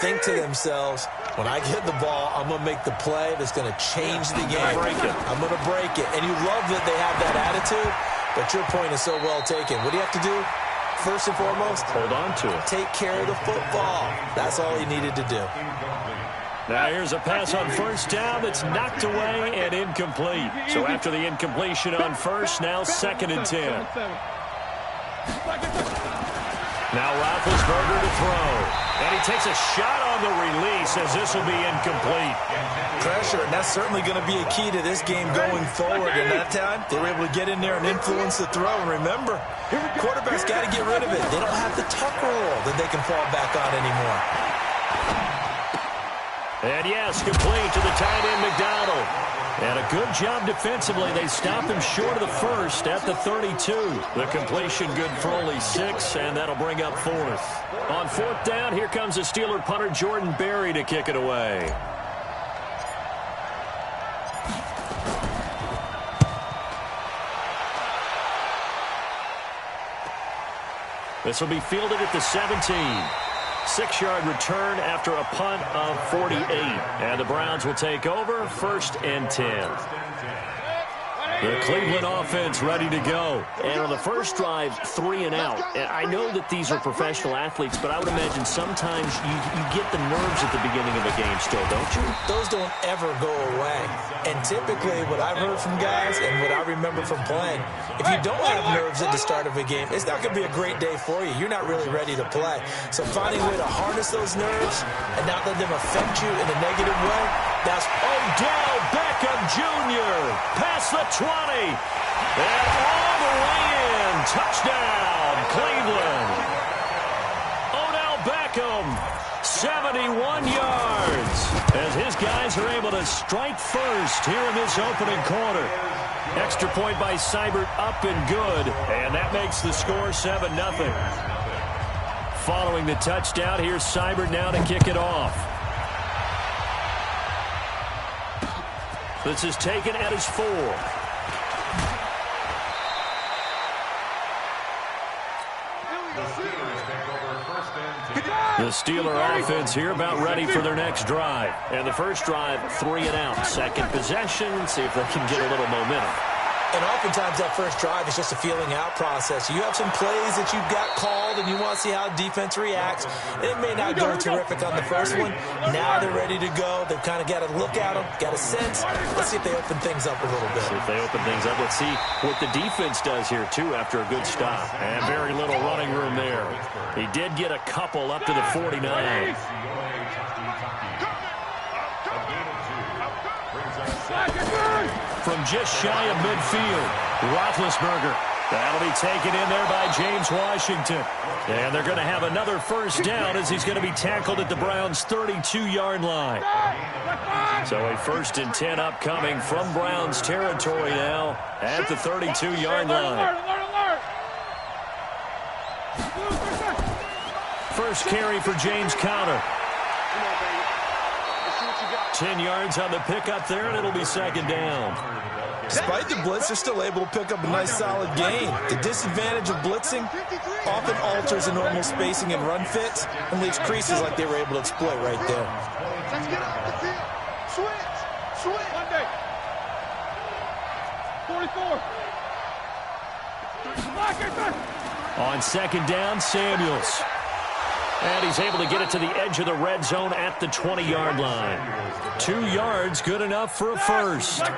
think to themselves, when I get the ball, I'm going to make the play that's going to change the game. I'm going to break it. And you love that they have that attitude, but your point is so well taken. What do you have to do? First and foremost, hold on to it. Take care of the football. That's all he needed to do. Now here's a pass on first down that's knocked away and incomplete. So after the incompletion on first, now 2nd and 10. Now Roethlisberger to throw. And he takes a shot on the release as this will be incomplete. Pressure, and that's certainly going to be a key to this game going forward. And that time, they were able to get in there and influence the throw. And remember, quarterbacks got to get rid of it. They don't have the tuck roll that they can fall back on anymore. And yes, complete to the tight end, McDonald. And a good job defensively. They stop him short of the first at the 32. The completion good for only 6, and that'll bring up 4th. On 4th down, here comes the Steeler punter Jordan Berry to kick it away. This will be fielded at the 17. 6-yard return after a punt of 48. And the Browns will take over 1st and 10. The Cleveland offense ready to go. And on the first drive, 3 and out. I know that these are professional athletes, but I would imagine sometimes you get the nerves at the beginning of a game still, don't you? Those don't ever go away. And typically what I've heard from guys and what I remember from playing, if you don't have nerves at the start of a game, it's not going to be a great day for you. You're not really ready to play. So finding a way to harness those nerves and not let them affect you in a negative way, that's Odell Beckham Jr. past the 20. And all the way in. Touchdown, Cleveland. Odell Beckham, 71 yards. As his guys are able to strike first here in this opening quarter. Extra point by Seibert up and good. And that makes the score 7-0. Following the touchdown, here's Seibert now to kick it off. This is taken at his 4. The Steeler offense here about ready for their next drive. And the first drive, 3 and out. Second possession, see if they can get a little momentum. And oftentimes that first drive is just a feeling out process. You have some plays that you've got called and you want to see how the defense reacts. It may not go terrific on the first one. Now they're ready to go. They've kind of got to look at them, got a sense. Let's see if they open things up a little bit. See if they open things up. Let's see what the defense does here, too, after a good stop. And very little running room there. He did get a couple up to the 49. From just shy of midfield, Roethlisberger. That'll be taken in there by James Washington. And they're going to have another first down as he's going to be tackled at the Browns' 32-yard line. So a 1st and 10 upcoming from Browns territory now at the 32-yard line. First carry for James Conner. 10 yards on the pickup there, and it'll be 2nd down. Despite the blitz, they're still able to pick up a nice solid gain. The disadvantage of blitzing often alters the normal spacing and run fits and leaves creases like they were able to exploit right there. Switch. 44. On 2nd down, Samuels. And he's able to get it to the edge of the red zone at the 20-yard line. 2 yards, good enough for a first. On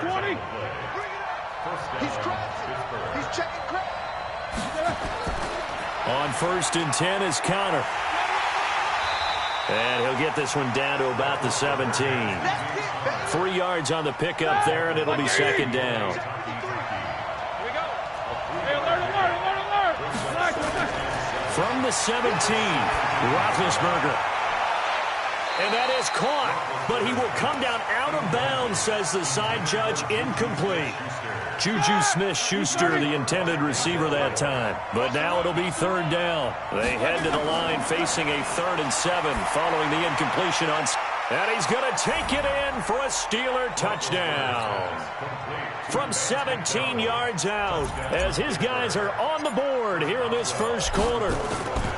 1st and 10 is Conner. And he'll get this one down to about the 17. 3 yards on the pickup there, and it'll be 2nd down. From the 17, Roethlisberger. And that is caught, but he will come down out of bounds, says the side judge, incomplete. Juju Smith-Schuster, the intended receiver that time. But now it'll be 3rd down. They head to the line facing a 3rd and 7 following the incompletion on... And he's going to take it in for a Steeler touchdown. From 17 yards out, as his guys are on the board third here in this first quarter.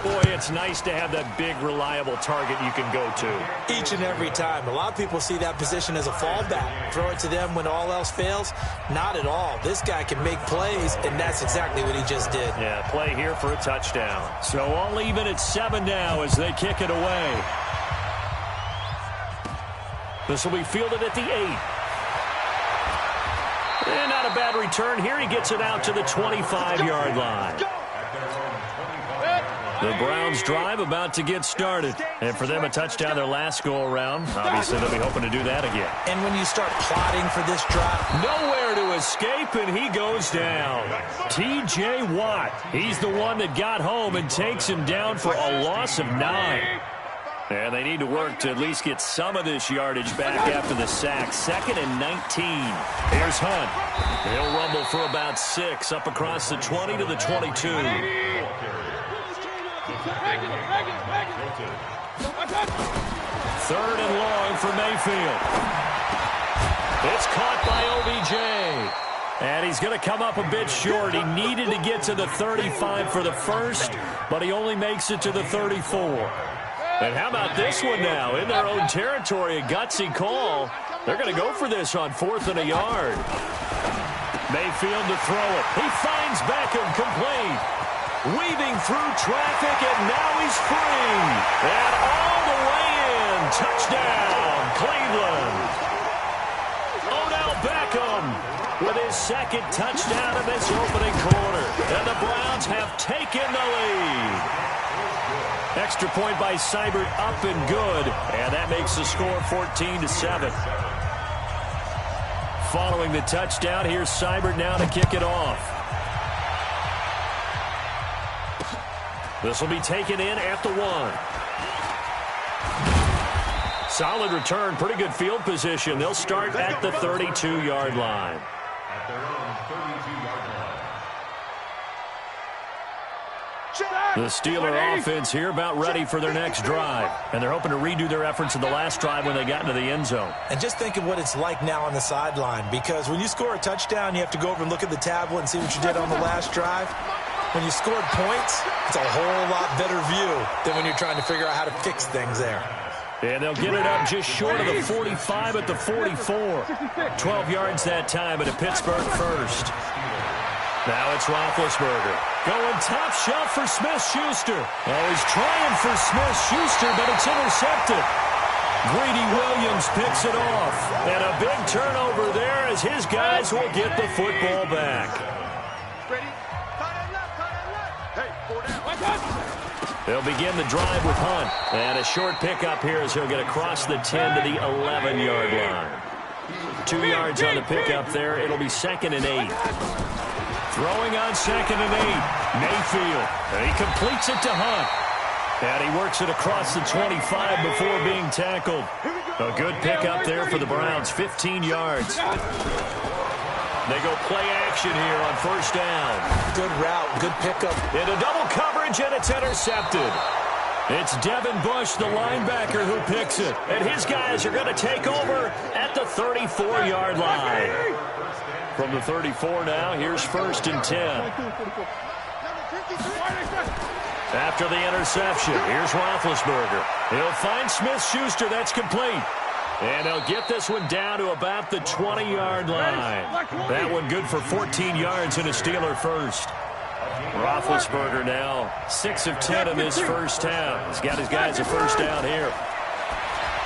Boy, it's nice to have that big, reliable target you can go to. Each and every time. A lot of people see that position as a fallback. Throw it to them when all else fails. Not at all. This guy can make plays, and that's exactly what he just did. Yeah, play here for a touchdown. So all even at 7 now as they kick it away. This will be fielded at the 8. And not a bad return here. He gets it out to the 25-yard line. The Browns drive about to get started. And for them, a touchdown their last go-around. Obviously, they'll be hoping to do that again. And when you start plotting for this drive, nowhere to escape, and he goes down. T.J. Watt, he's the one that got home and takes him down for a loss of 9. And they need to work to at least get some of this yardage back after the sack. 2nd and 19. Here's Hunt. He'll rumble for about 6 up across the 20 to the 22. 3rd and long for Mayfield. It's caught by OBJ. And he's going to come up a bit short. He needed to get to the 35 for the first, but he only makes it to the 34. And how about this one now? In their own territory, a gutsy call. They're going to go for this on 4th and a yard. Mayfield to throw it. He finds Beckham complete. Weaving through traffic, and now he's free. And all the way in. Touchdown, Cleveland. Odell Beckham with his 2nd touchdown in this opening quarter. And the Browns have taken the lead. Extra point by Seibert up and good. And that makes the score 14-7. Following the touchdown, here's Seibert now to kick it off. This will be taken in at the 1. Solid return, pretty good field position. They'll start at the 32-yard line. The Steeler offense here about ready for their next drive. And they're hoping to redo their efforts in the last drive when they got into the end zone. And just think of what it's like now on the sideline. Because when you score a touchdown, you have to go over and look at the tablet and see what you did on the last drive. When you scored points, it's a whole lot better view than when you're trying to figure out how to fix things there. And they'll get it up just short of the 45 at the 44. 12 yards that time at a Pittsburgh first. Now it's Roethlisberger. Going top shelf for Smith-Schuster. Oh, he's trying for Smith-Schuster, but it's intercepted. Greedy Williams picks it off. And a big turnover there as his guys will get the football back. They'll begin the drive with Hunt. And a short pickup here as he'll get across the 10 to the 11-yard line. 2 yards on the pickup there. It'll be 2nd and 8. Throwing on 2nd and 8. Mayfield. And he completes it to Hunt. And he works it across the 25 before being tackled. A good pickup there for the Browns. 15 yards. They go play action here on 1st down. Good route, good pickup. Into double coverage, and it's intercepted. It's Devin Bush, the linebacker, who picks it. And his guys are going to take over at the 34-yard line. From the 34 now, here's 1st and 10. After the interception, here's Roethlisberger. He'll find Smith-Schuster. That's complete. And they'll get this one down to about the 20-yard line. That one good for 14 yards and a Steeler first. Roethlisberger now 6 of 10 in this first half. He's got his guys a first down here.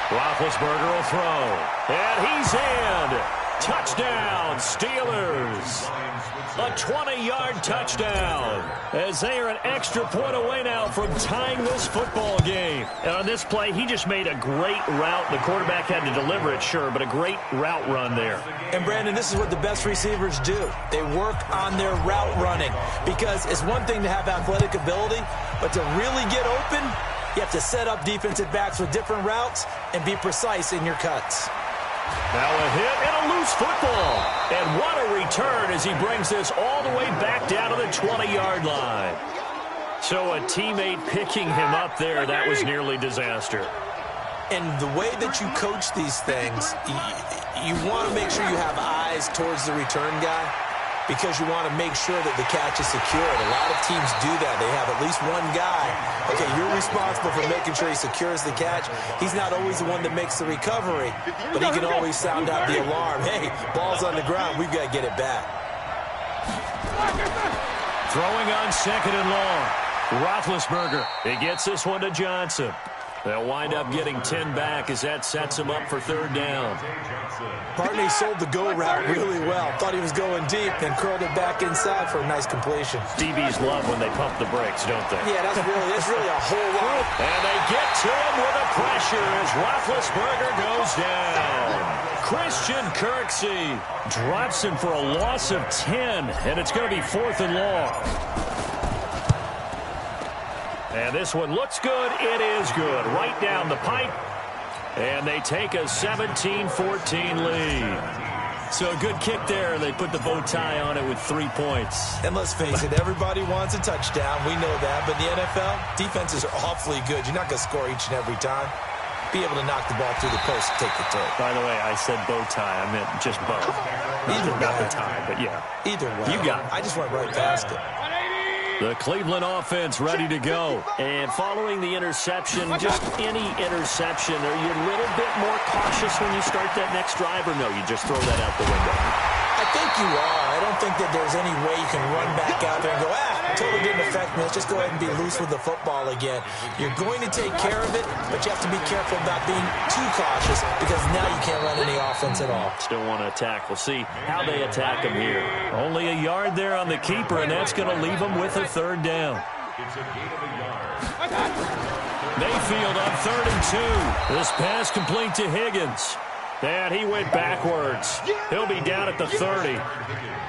Roethlisberger will throw. And he's in. Touchdown, Steelers. A 20-yard touchdown as they are an extra point away now from tying this football game. And on this play, he just made a great route. The quarterback had to deliver it, sure, but a great route run there. And, Brandon, this is what the best receivers do. They work on their route running because it's one thing to have athletic ability, but to really get open, you have to set up defensive backs with different routes and be precise in your cuts. Now a hit and a loose football. And what a return as he brings this all the way back down to the 20-yard line. So a teammate picking him up there, that was nearly disaster. And the way that you coach these things, you want to make sure you have eyes towards the return guy. because you want to make sure that the catch is secured. A lot of teams do that. They have at least one guy. Okay, you're responsible for making sure he secures the catch. He's not always the one that makes the recovery, but he can always sound out the alarm. Hey, ball's on the ground. We've got to get it back. Throwing on second and long. Roethlisberger. He gets this one to Johnson. They'll wind up getting 10 back as that sets him up for third down. Barney sold the go route really well. Thought he was going deep, then curled it back inside for a nice completion. DBs love when they pump the brakes, don't they? Yeah, that's really a whole lot. And they get to him with the pressure as Roethlisberger goes down. Christian Kirksey drops him for a loss of 10, and it's going to be 4th and long. And this one looks good. It is good. Right down the pipe. And they take a 17-14 lead. So a good kick there, and they put the bow tie on it with 3 points. And let's face it, everybody wants a touchdown. We know that. But the NFL, defenses are awfully good. You're not going to score each and every time. Be able to knock the ball through the post and take the turf. By the way, I said bow tie. I meant just bow. Not the tie, but yeah. Either way. You got it. I just went right past it. The Cleveland offense ready to go. And following the interception, just any interception, are you a little bit more cautious when you start that next drive, or no, you just throw that out the window? I think you are. I don't think that there's any way you can run back out there and go, totally didn't affect me. Let's just go ahead and be loose with the football again. You're going to take care of it, but you have to be careful about being too cautious because now you can't run any offense at all. Still want to attack. We'll see how they attack him here. Only a yard there on the keeper, and that's going to leave him with a third down. Mayfield on 3rd and 2. This pass complete to Higgins. And he went backwards. He'll be down at the 30.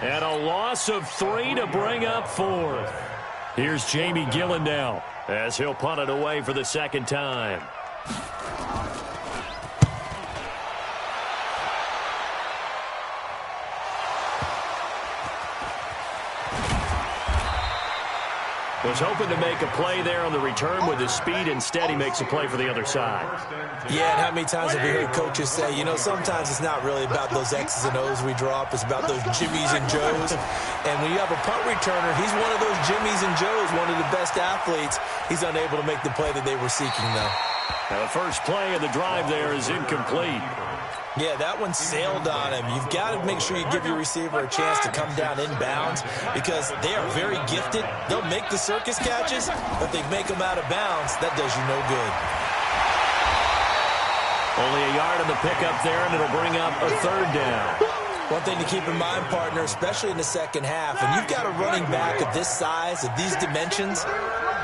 And a loss of 3 to bring up 4th. Here's Jamie Gillen now as he'll punt it away for the second time. Was hoping to make a play there on the return with his speed. Instead, he makes a play for the other side. Yeah, and how many times have we heard coaches say, you know, sometimes it's not really about those X's and O's we draw up. It's about those Jimmies and Joes. And when you have a punt returner, he's one of those Jimmies and Joes, one of the best athletes. He's unable to make the play that they were seeking, though. Now, the first play of the drive there is incomplete. Yeah, that one sailed on him. You've got to make sure you give your receiver a chance to come down inbounds because they are very gifted. They'll make the circus catches, but they make them out of bounds. That does you no good. Only a yard on the pickup there, and it'll bring up a third down. One thing to keep in mind, partner, especially in the second half, and you've got a running back of this size, of these dimensions,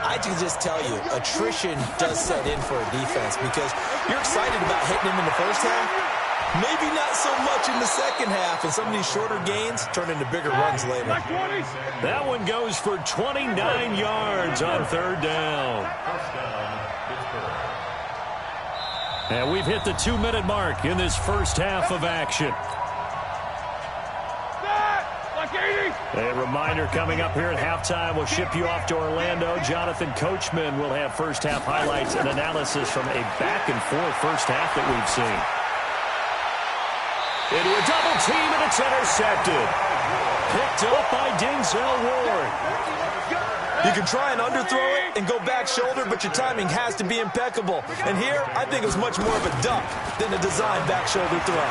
I can just tell you, attrition does set in for a defense because you're excited about hitting him in the first half. Maybe not so much in the second half, and some of these shorter gains turn into bigger runs later. That one goes for 29 yards on third down. And we've hit the 2-minute mark in this first half of action. A reminder coming up here at halftime. We'll ship you off to Orlando. Jonathan Coachman will have first half highlights and analysis from a back-and-forth first half that we've seen. Into a double team, and it's intercepted. Picked up by Denzel Ward. You can try and underthrow it and go back shoulder, but your timing has to be impeccable. And here, I think it was much more of a duck than a designed back shoulder throw.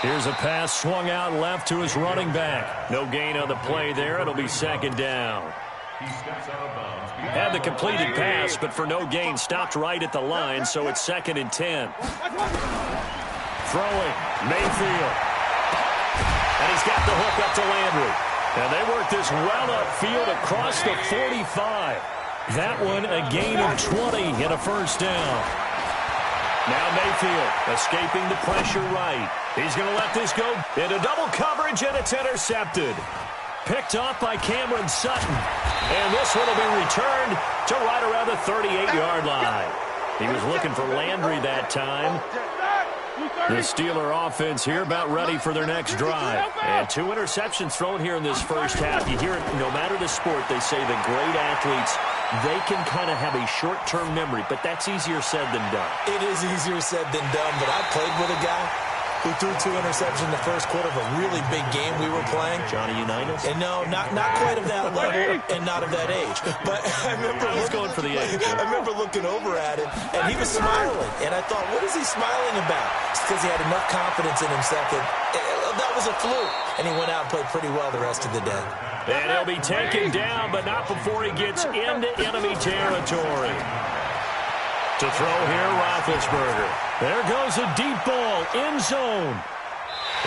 Here's a pass swung out left to his running back. No gain on the play there. It'll be second down. Had the completed pass, but for no gain, stopped right at the line, so it's 2nd and 10. Throwing, Mayfield. And he's got the hook up to Landry. And they work this well upfield across the 45. That one a gain of 20 and a first down. Now Mayfield escaping the pressure right. He's going to let this go into double coverage, and it's intercepted. Picked off by Cameron Sutton. And this one will be returned to right around the 38-yard line. He was looking for Landry that time. The Steeler offense here about ready for their next drive. And 2 interceptions thrown here in this first half. You hear it, no matter the sport, they say the great athletes, they can kind of have a short-term memory, but that's easier said than done. It is easier said than done, but I played with a guy who threw 2 interceptions in the first quarter of a really big game we were playing. Johnny Unitas? And no, not quite of that level and not of that age. But I was going for the age. I remember looking over at him, and he was smiling. And I thought, what is he smiling about? It's because he had enough confidence in himself that was a fluke. And he went out and played pretty well the rest of the day. And he'll be taken down, but not before he gets into enemy territory. To throw here, Roethlisberger. There goes a deep ball, end zone.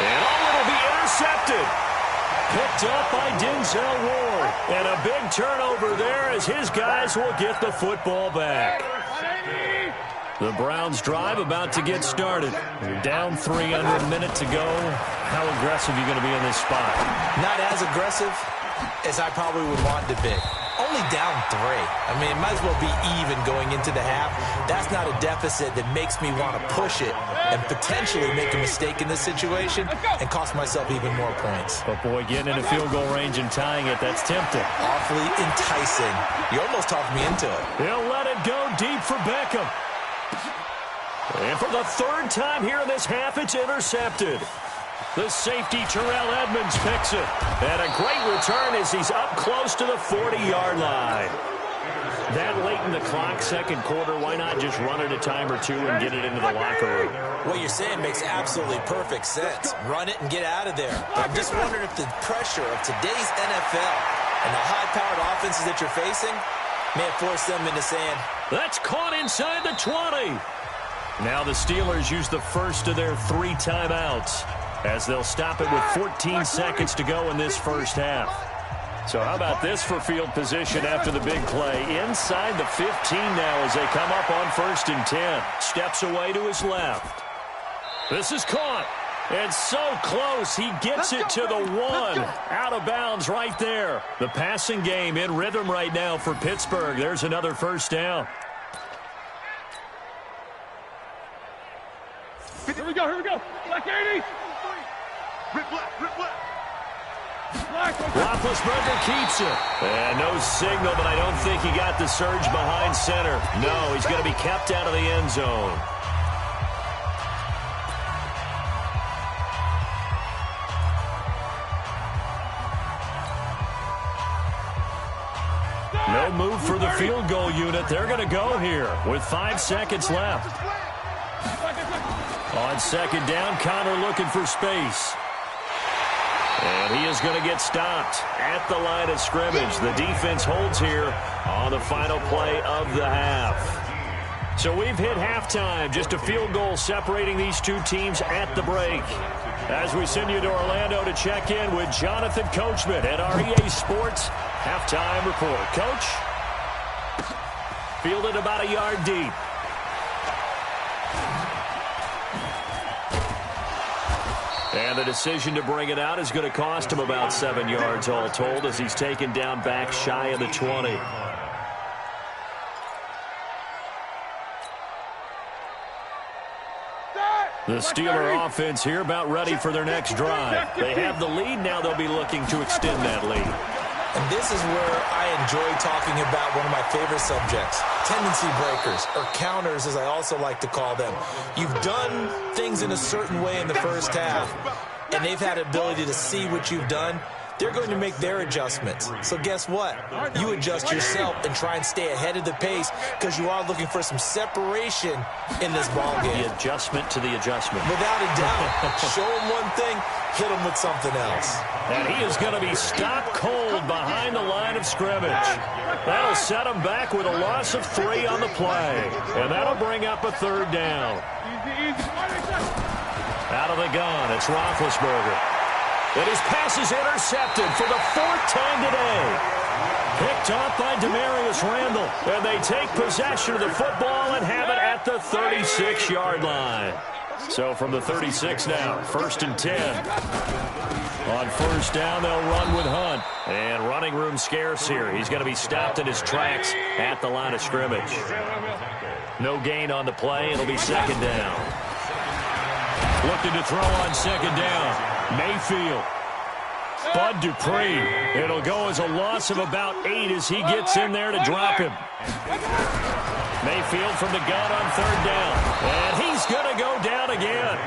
And it'll be intercepted. Picked up by Denzel Ward. And a big turnover there as his guys will get the football back. The Browns drive about to get started. You're down 3 under a minute to go. How aggressive are you going to be in this spot? Not as aggressive as I probably would want to be. Only down 3. I mean, it might as well be even going into the half. That's not a deficit that makes me want to push it and potentially make a mistake in this situation and cost myself even more points. But, boy, getting into field goal range and tying it, that's tempting. Awfully enticing. You almost talked me into it. He'll let it go deep for Beckham. And for the 3rd time here in this half, it's intercepted. The safety, Terrell Edmunds, picks it. And a great return as he's up close to the 40-yard line. That late in the clock, second quarter, why not just run it a time or two and get it into the locker room? What you're saying makes absolutely perfect sense. Run it and get out of there. But I'm just wondering if the pressure of today's NFL and the high-powered offenses that you're facing may have forced them into saying, that's caught inside the 20. Now the Steelers use the first of their 3 timeouts, as they'll stop it with 14 seconds to go in this first half. So how about this for field position after the big play? Inside the 15 now as they come up on 1st and 10. Steps away to his left. This is caught. And so close, he gets it to the 1. Out of bounds right there. The passing game in rhythm right now for Pittsburgh. There's another first down. Here we go. Black 80. Rip black. Roethlisberger keeps it. And no signal, but I don't think he got the surge behind center. No, he's going to be kept out of the end zone. No move for the field goal unit. They're going to go here with 5 seconds left. On 2nd down, Connor looking for space. And he is going to get stopped at the line of scrimmage. The defense holds here on the final play of the half. So we've hit halftime. Just a field goal separating these 2 teams at the break. As we send you to Orlando to check in with Jonathan Coachman at our EA Sports Halftime Report. Coach, fielded about a yard deep. And the decision to bring it out is going to cost him about 7 yards all told as he's taken down back shy of the 20. The Steeler offense here about ready for their next drive. They have the lead. Now they'll be looking to extend that lead. And this is where I enjoy talking about one of my favorite subjects, tendency breakers, or counters as I also like to call them. You've done things in a certain way in the first half, and they've had the ability to see what you've done. They're going to make their adjustments. So guess what? You adjust yourself and try and stay ahead of the pace because you are looking for some separation in this ball game. The adjustment to the adjustment. Without a doubt. Show them one thing, hit them with something else. And he is going to be stopped cold behind the line of scrimmage. That'll set him back with a loss of 3 on the play. And that'll bring up a 3rd down. Out of the gun, it's Roethlisberger. And his pass is intercepted for the 4th time today. Picked off by Demarius Randall. And they take possession of the football and have it at the 36-yard line. So from the 36 now, 1st and 10. On 1st down, they'll run with Hunt. And running room scarce here. He's going to be stopped in his tracks at the line of scrimmage. No gain on the play. It'll be 2nd down. Looking to throw on 2nd down. Mayfield. Bud Dupree. It'll go as a loss of about 8 as he gets in there to drop him. Mayfield from the gun on 3rd down. And he's going to go down again.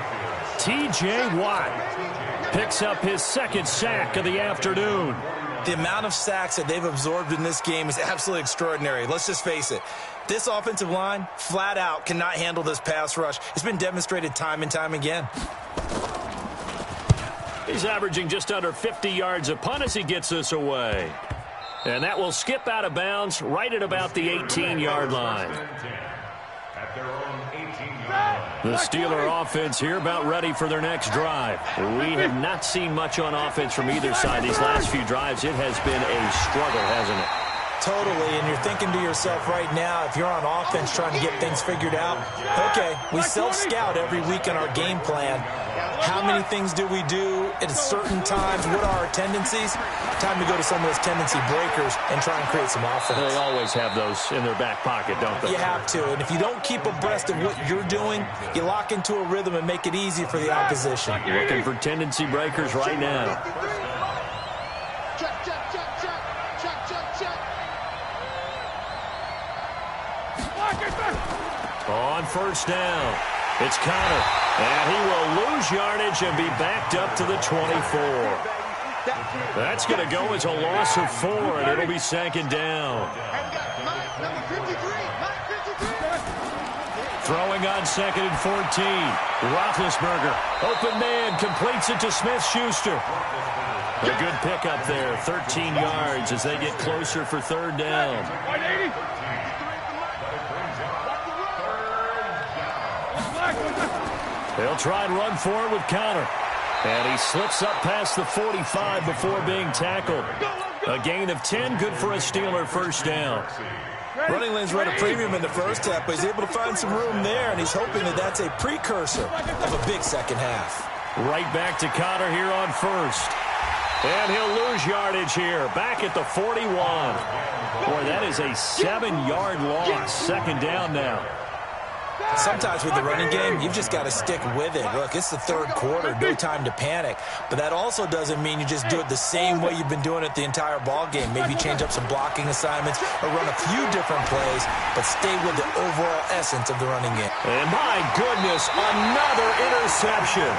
T.J. Watt picks up his second sack of the afternoon. The amount of sacks that they've absorbed in this game is absolutely extraordinary. Let's just face it. This offensive line, flat out, cannot handle this pass rush. It's been demonstrated time and time again. He's averaging just under 50 yards a punt as he gets this away. And that will skip out of bounds right at about the 18-yard line. The Steeler offense here about ready for their next drive. We have not seen much on offense from either side. These last few drives, it has been a struggle, hasn't it? Totally, and you're thinking to yourself right now, if you're on offense trying to get things figured out, okay, we self-scout every week in our game plan. How many things do we do at certain times? What are our tendencies? Time to go to some of those tendency breakers and try and create some offense. They always have those in their back pocket, don't they? You have to, and if you don't keep abreast of what you're doing, you lock into a rhythm and make it easy for the opposition. Looking for tendency breakers right now. On first down, it's Conner, and he will lose yardage and be backed up to the 24. That's going to go as a loss of 4, and it'll be second down. Throwing on second and 14. Roethlisberger, open man, completes it to Smith-Schuster. A good pickup there, 13 yards as they get closer for third down. They'll try and run forward with Conner. And he slips up past the 45 before being tackled. A gain of 10, good for a Steeler first down. Running lanes run a premium in the first half, but he's able to find some room there, and he's hoping that that's a precursor of a big second half. Right back to Conner here on first. And he'll lose yardage here, back at the 41. Boy, that is a 7-yard loss. Second down now. Sometimes with the running game, you've just got to stick with it. Look, it's the third quarter, no time to panic. But that also doesn't mean you just do it the same way you've been doing it the entire ball game. Maybe change up some blocking assignments or run a few different plays, but stay with the overall essence of the running game. And my goodness, another interception.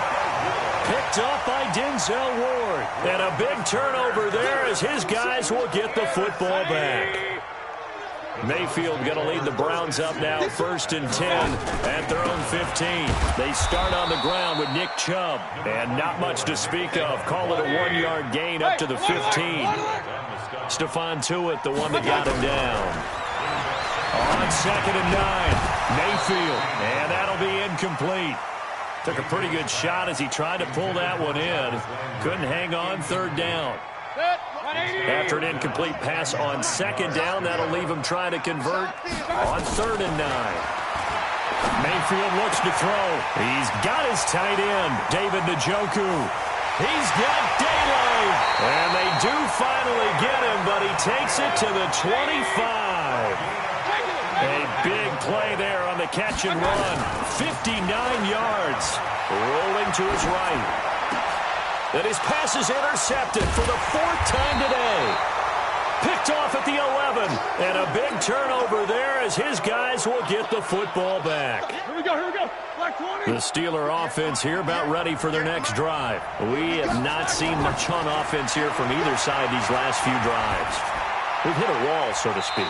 Picked off by Denzel Ward. And a big turnover there as his guys will get the football back. Mayfield going to lead the Browns up now, 1st and 10 at their own 15. They start on the ground with Nick Chubb, and not much to speak of. Call it a 1-yard gain up to the 15. Stephon Tuitt, the one that got him down. On 2nd and 9, Mayfield, and that'll be incomplete. Took a pretty good shot as he tried to pull that one in. Couldn't hang on, third down. After an incomplete pass on second down, that'll leave him trying to convert on 3rd and 9. Mayfield looks to throw. He's got his tight end, David Njoku. He's got daylight. And they do finally get him, but he takes it to the 25. A big play there on the catch and run. 59 yards. Rolling to his right. And his pass is intercepted for the 4th time today. Picked off at the 11. And a big turnover there as his guys will get the football back. Here we go. Black 20. The Steeler offense here about ready for their next drive. We have not seen much on offense here from either side these last few drives. We've hit a wall, so to speak.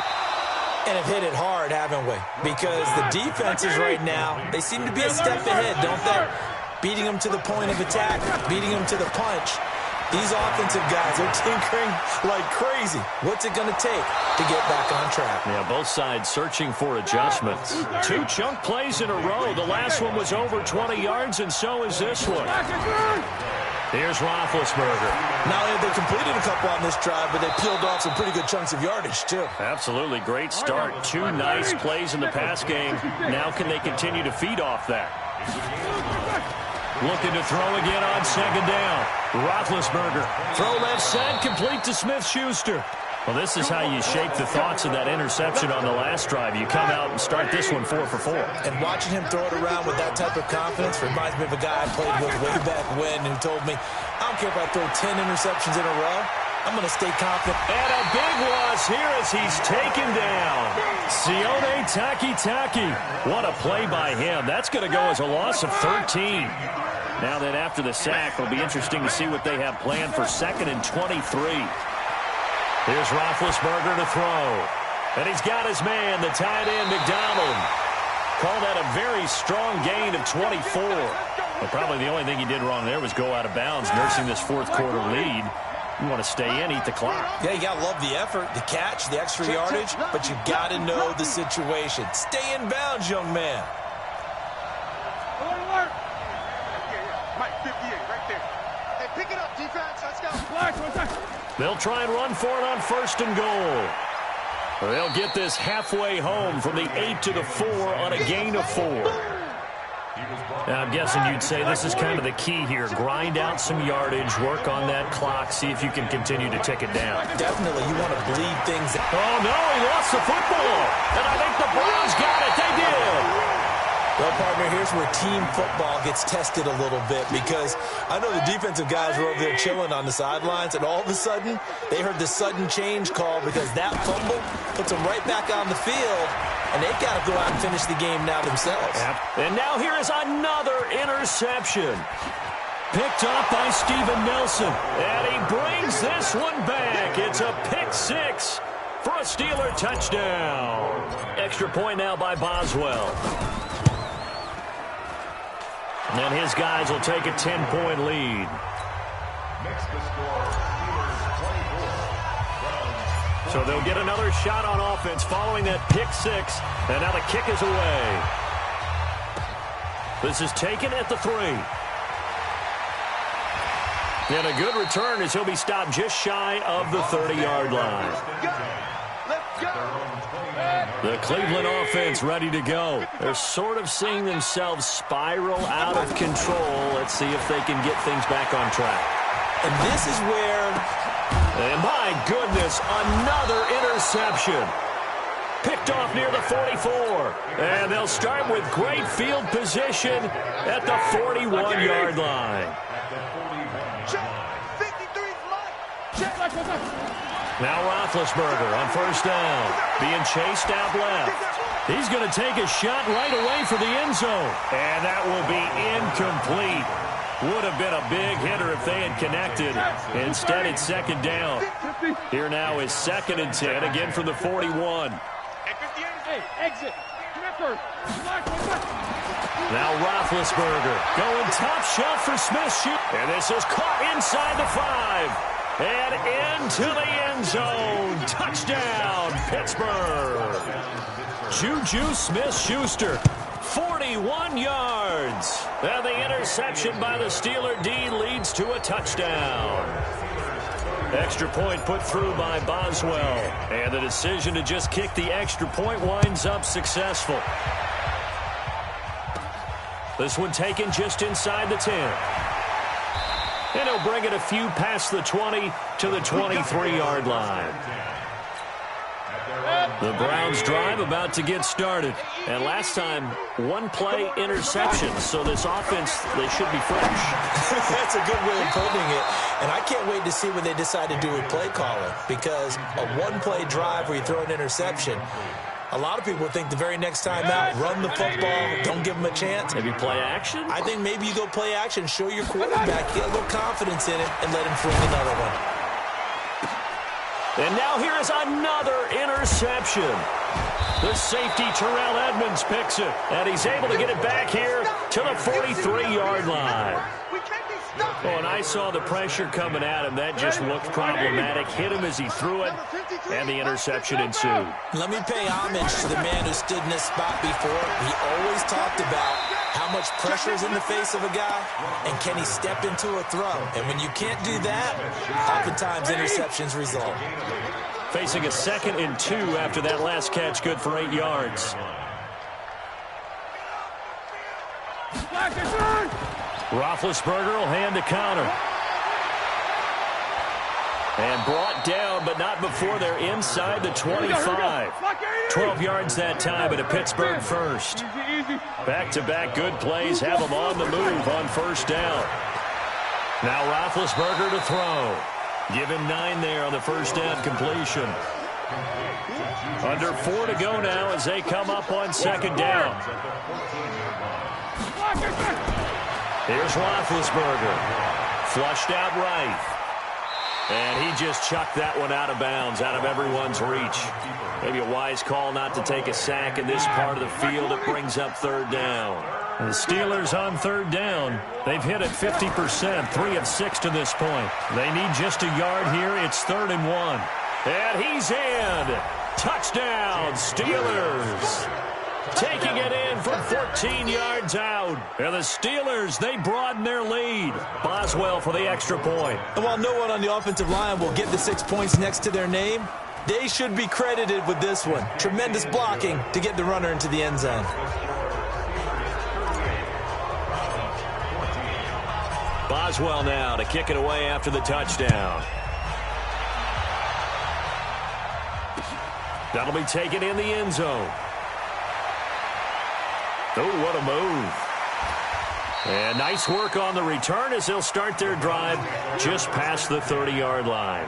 And have hit it hard, haven't we? Because the defenses right now, they seem to be a step ahead, don't they? Beating them to the point of attack, beating them to the punch. These offensive guys are tinkering like crazy. What's it going to take to get back on track? Yeah, both sides searching for adjustments. 2 chunk plays in a row. The last one was over 20 yards, and so is this one. Here's Roethlisberger. Not only have they completed a couple on this drive, but they peeled off some pretty good chunks of yardage, too. Absolutely. Great start. 2 nice plays in the pass game. Now can they continue to feed off that? Looking to throw again on second down. Roethlisberger. Throw left side, complete to Smith-Schuster. Well, this is how you shape the thoughts of that interception on the last drive. You come out and start this one 4 for 4. And watching him throw it around with that type of confidence reminds me of a guy I played with way back when who told me, I don't care if I throw 10 interceptions in a row, I'm going to stay confident. And a big loss here as he's taken down. Sione Takitaki. What a play by him. That's going to go as a loss of 13. Now that after the sack, it'll be interesting to see what they have planned for 2nd and 23. Here's Roethlisberger to throw. And he's got his man, the tight end, McDonald. Call that a very strong gain of 24. But probably the only thing he did wrong there was go out of bounds, nursing this fourth quarter lead. You want to stay in, eat the clock. Yeah, you got to love the effort, the catch, the extra yardage, but you got to know the situation. Stay in bounds, young man. Mike, 58, right there. Hey, pick it up, defense. Let's go. They'll try and run for it on 1st and goal. They'll get this halfway home from the 8 to the 4 on a gain of 4. Now, I'm guessing you'd say this is kind of the key here. Grind out some yardage, work on that clock, see if you can continue to tick it down. Definitely, you want to bleed things out. Oh, no, he lost the football. And I think the Browns got it. They did. Well, partner, here's where team football gets tested a little bit, because I know the defensive guys were over there chilling on the sidelines, and all of a sudden, they heard the sudden change call because that fumble puts them right back on the field, and they've got to go out and finish the game now themselves. Yep. And now here is another interception. Picked off by Steven Nelson, and he brings this one back. It's a pick 6 for a Steeler touchdown. Extra point now by Boswell. And then his guys will take a 10-point lead. So they'll get another shot on offense following that pick 6. And now the kick is away. This is taken at the 3. And a good return as he'll be stopped just shy of the 30-yard line. Let's go. The Cleveland offense ready to go. They're sort of seeing themselves spiral out of control. Let's see if they can get things back on track. And this is where... And my goodness, another interception. Picked off near the 44. And they'll start with great field position at the 41-yard line. Now Roethlisberger on 1st down. Being chased out left. He's going to take a shot right away for the end zone. And that will be incomplete. Would have been a big hitter if they had connected. Instead, it's 2nd down. Here now is 2nd and 10, again from the 41. Hey, exit. Now Roethlisberger going top shelf for Smith. And this is caught inside the 5. And into the end zone. Touchdown, Pittsburgh. Juju Smith-Schuster, 41 yards. And the interception by the Steeler D leads to a touchdown. Extra point put through by Boswell. And the decision to just kick the extra point winds up successful. This one taken just inside the 10. And he'll bring it a few past the 20 to the 23-yard line. The Browns drive about to get started. And last time, one-play interception. So this offense, they should be fresh. That's a good way of putting it. And I can't wait to see what they decide to do with play calling. Because a one-play drive where you throw an interception, a lot of people think the very next time out, run the football, don't give them a chance. Maybe play action? I think maybe you go play action, show your quarterback, get a little confidence in it, and let him fling another one. And now here is another interception. The safety, Terrell Edmonds, picks it. And he's able to get it back here to the 43-yard line. Oh, and I saw the pressure coming at him. That just looked problematic. Hit him as he threw it, and the interception ensued. Let me pay homage to the man who stood in this spot before. He always talked about how much pressure is in the face of a guy, and can he step into a throw. And when you can't do that, oftentimes interceptions result. Facing a 2nd and 2 after that last catch, good for 8 yards. Roethlisberger will hand a counter. And brought down, but not before they're inside the 25. 12 yards that time, and a Pittsburgh first. Back-to-back good plays have them on the move on 1st down. Now Roethlisberger to throw. Give him 9 there on the 1st down completion. Under 4 to go now as they come up on 2nd down. Here's Roethlisberger. Flushed out right. And he just chucked that one out of bounds, out of everyone's reach. Maybe a wise call not to take a sack in this part of the field. It brings up third down. The Steelers on third down. They've hit it 50%, 3 of 6 to this point. They need just a yard here. It's 3rd and 1. And he's in. Touchdown, Steelers. Taking it in from 14 yards out. And the Steelers, they broaden their lead. Boswell for the extra point. And while no one on the offensive line will get the 6 points next to their name, they should be credited with this one. Tremendous blocking to get the runner into the end zone. Boswell now to kick it away after the touchdown. That'll be taken in the end zone. Oh, what a move. And nice work on the return as they'll start their drive just past the 30-yard line.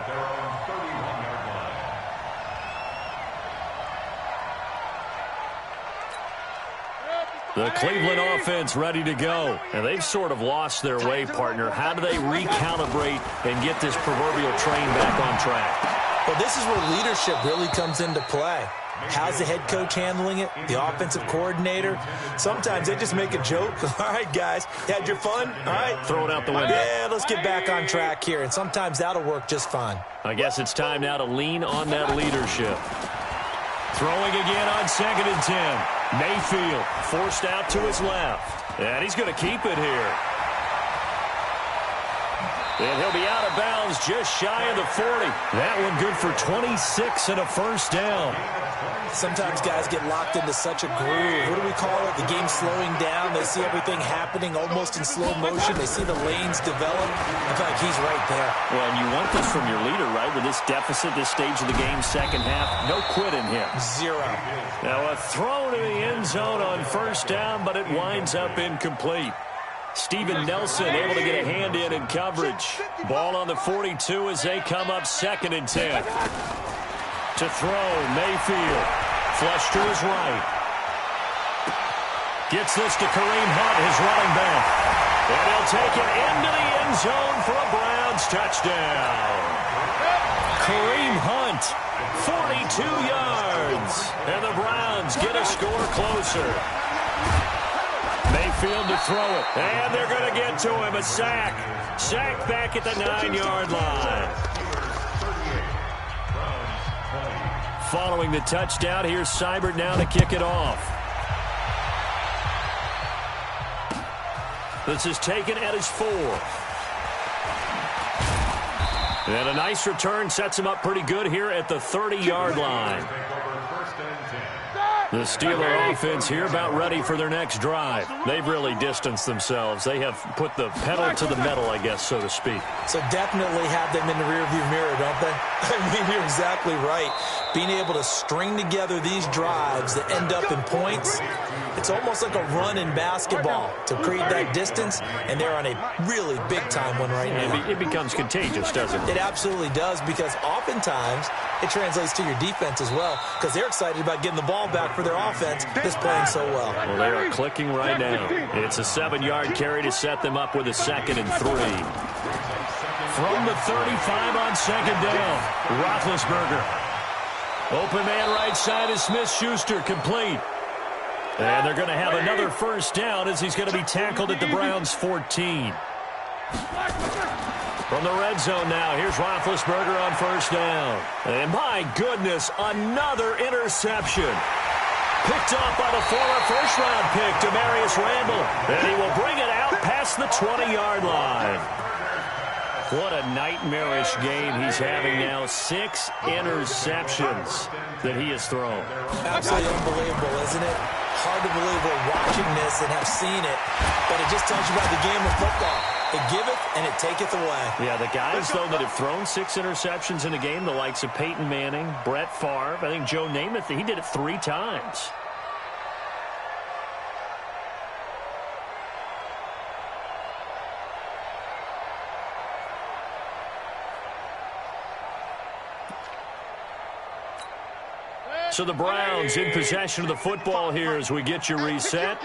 The Cleveland offense ready to go. And they've sort of lost their way, partner. How do they recalibrate and get this proverbial train back on track? Well, this is where leadership really comes into play. How's the head coach handling it? The offensive coordinator? Sometimes they just make a joke. All right, guys, had your fun? All right. Throw it out the window. Yeah, let's get back on track here. And sometimes that'll work just fine. I guess it's time now to lean on that leadership. Throwing again on 2nd and 10. Mayfield forced out to his left. And he's going to keep it here. And he'll be out of bounds just shy of the 40. That one good for 26 and a first down. Sometimes guys get locked into such a groove. What do we call it? The game slowing down. They see everything happening almost in slow motion. They see the lanes develop. I feel like he's right there. Well, and you want this from your leader, right? With this deficit, this stage of the game, second half, no quit in him. 0. Now a throw to the end zone on first down, but it winds up incomplete. Steven Nelson able to get a hand in coverage. Ball on the 42 as they come up 2nd and 10. To throw, Mayfield. Flush to his right. Gets this to Kareem Hunt, his running back. And he'll take it into the end zone for a Browns touchdown. Kareem Hunt, 42 yards. And the Browns get a score closer. Mayfield to throw it. And they're going to get to him. A sack. Sack back at the 9-yard line. Following the touchdown, here's Seibert now to kick it off. This is taken at his 4. And a nice return sets him up pretty good here at the 30-yard line. The Steeler offense here about ready for their next drive. They've really distanced themselves. They have put the pedal to the metal, I guess, so to speak. So definitely have them in the rearview mirror, don't they? I mean, you're exactly right. Being able to string together these drives that end up in points, it's almost like a run in basketball to create that distance, and they're on a really big-time one right now. It becomes contagious, doesn't it? It absolutely does, because oftentimes it translates to your defense as well, because they're excited about getting the ball back for their offense that's playing so well. Well, they are clicking right now. It's a 7-yard carry to set them up with a 2nd and 3. From the 35 on 2nd down, Roethlisberger. Open man right side is Smith-Schuster, complete. And they're going to have another first down as he's going to be tackled at the Browns' 14. From the red zone now, here's Roethlisberger on first down. And my goodness, another interception. Picked off by the former first-round pick, Demarius Randall. And he will bring it out past the 20-yard line. What a nightmarish game he's having now. 6 interceptions that he has thrown. Absolutely unbelievable, isn't it? Hard to believe we're watching this and have seen it, but it just tells you about the game of football. It giveth and it taketh away. Yeah, the guys, though, that have thrown 6 interceptions in a game, the likes of Peyton Manning, Brett Favre, I think Joe Namath, he did it 3 times. So the Browns in possession of the football here as we get you reset.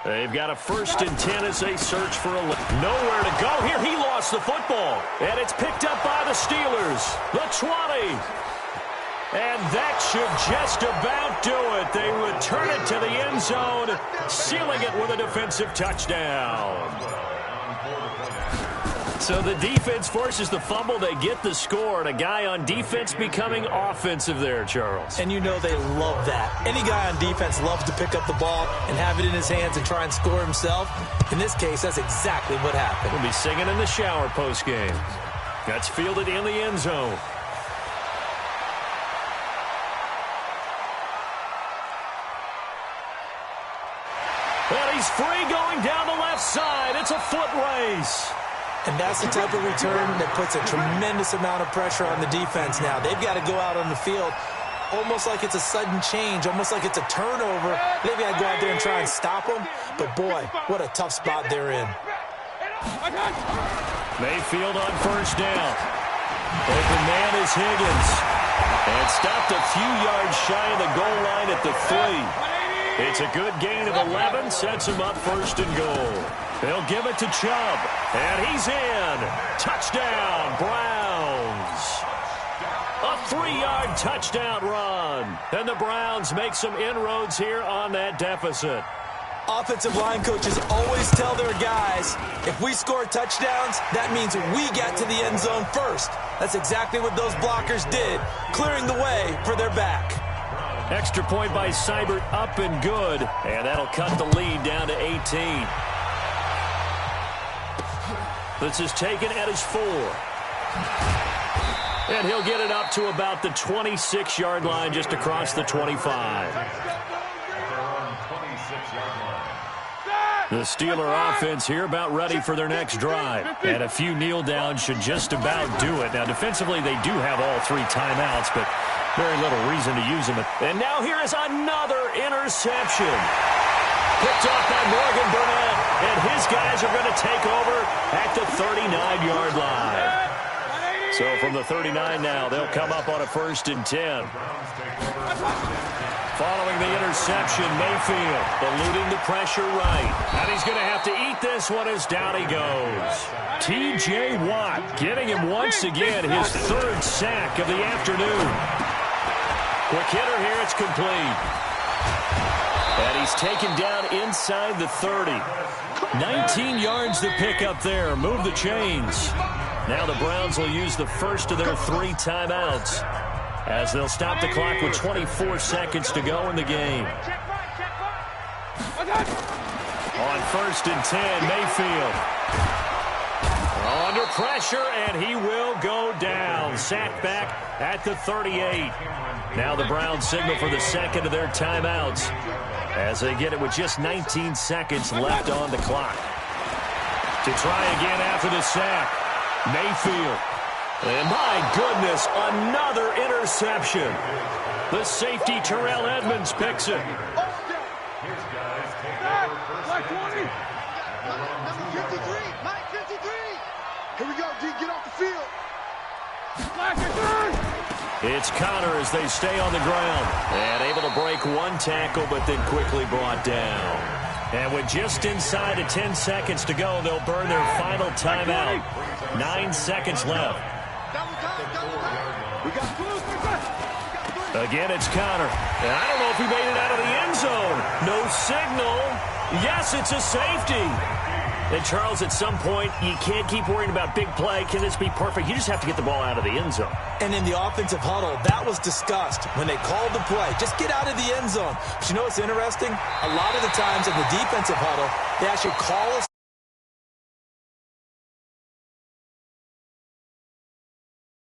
They've got a 1st and 10 as they search for nowhere to go. Here he lost the football. And it's picked up by the Steelers. The 20. And that should just about do it. They return it to the end zone, sealing it with a defensive touchdown. So the defense forces the fumble. They get the score, and a guy on defense becoming offensive there, Charles. And you know they love that. Any guy on defense loves to pick up the ball and have it in his hands and try and score himself. In this case, that's exactly what happened. We'll be singing in the shower postgame. That's fielded in the end zone. Well, he's free going down the left side. It's a foot race. And that's the type of return that puts a tremendous amount of pressure on the defense now. They've got to go out on the field almost like it's a sudden change, almost like it's a turnover. They've got to go out there and try and stop them. But, boy, what a tough spot they're in. Mayfield on 1st down. Open man is Higgins. And stopped a few yards shy of the goal line at the 3. It's a good gain of 11, sets him up 1st and goal. They'll give it to Chubb, and he's in. Touchdown, Browns. A 3-yard touchdown run. And the Browns make some inroads here on that deficit. Offensive line coaches always tell their guys, if we score touchdowns, that means we get to the end zone first. That's exactly what those blockers did, clearing the way for their back. Extra point by Seibert, up and good. And that'll cut the lead down to 18. This is taken at his 4. And he'll get it up to about the 26-yard line, just across the 25. The Steeler offense here about ready for their next drive. And a few kneel downs should just about do it. Now, defensively, they do have all 3 timeouts, but very little reason to use them. And now here is another interception. Picked off by Morgan Burnett. And his guys are going to take over at the 39-yard line. So from the 39 now, they'll come up on a 1st and 10. Following the interception, Mayfield eluding the pressure right. And he's going to have to eat this one as down he goes. T.J. Watt getting him once again his 3rd sack of the afternoon. Quick hitter here, it's complete. And he's taken down inside the 30. 19 yards to pick up there. Move the chains. Now the Browns will use the first of their 3 timeouts as they'll stop the clock with 24 seconds to go in the game. On 1st and 10, Mayfield. Under pressure, and he will go down. Sacked back at the 38. Now the Browns signal for the second of their timeouts as they get it with just 19 seconds left on the clock. To try again after the sack, Mayfield. And my goodness, another interception. The safety, Terrell Edmonds, picks it. Here we go, D. Get off the field. It's Connor as they stay on the ground. And able to break 1 tackle, but then quickly brought down. And with just inside of 10 seconds to go, they'll burn their final timeout. 9 seconds left. Again, it's Connor. And I don't know if he made it out of the end zone. No signal. Yes, it's a safety. And, Charles, at some point, you can't keep worrying about big play. Can this be perfect? You just have to get the ball out of the end zone. And in the offensive huddle, that was discussed when they called the play. Just get out of the end zone. But you know what's interesting? A lot of the times in the defensive huddle, they actually call us